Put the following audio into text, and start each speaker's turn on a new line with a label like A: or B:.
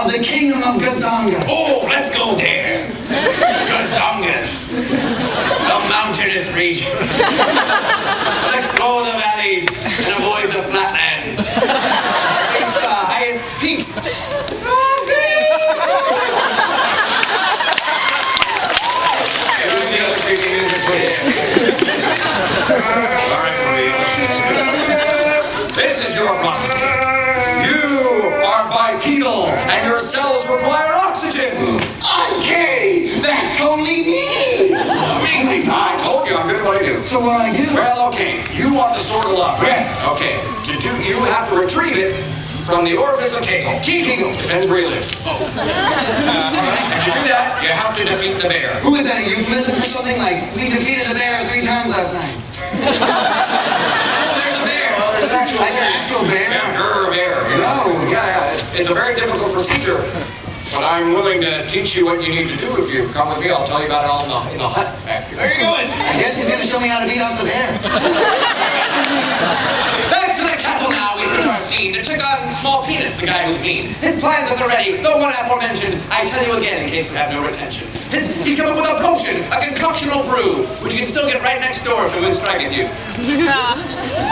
A: of the kingdom of Gazongas.
B: Oh, let's go there. Gazongas. The mountainous region. Let's explore the valleys and avoid the flatlands. Reach the highest peaks. All right, Furry. This is your prophecy. You are bipedal, and your cells require oxygen.
A: I'm gay! That's only me!
B: Amazing! I told you I'm good at what I do.
A: So what I do?
B: Well, okay. You want the sword of love, right?
A: Yes.
B: Okay. To do, you have to retrieve it from the orifice of Kegel. Kegel. Depends where you live. And to do that, you have to defeat the bear.
A: Who is that, a euphemism for something like, we defeated the bear 3 times last night?
B: Oh, there's a bear. Well, there's an actual
A: Like an actual bear?
B: Yeah, grr, bear. You know?
A: Oh, yeah.
B: It's a very difficult procedure. But I'm willing to teach you what you need to do. If you come with me, I'll tell you about it all in the hut back here. Where are you going?
A: I guess he's gonna show me how to beat up the bear.
B: Back to the castle now. We switch our scene. The chick on small penis, the guy who's mean. His plans are ready. The one aforementioned. I tell you again in case you have no retention. He's come up with a potion, a concoctional brew, which you can still get right next door if it would strike at you.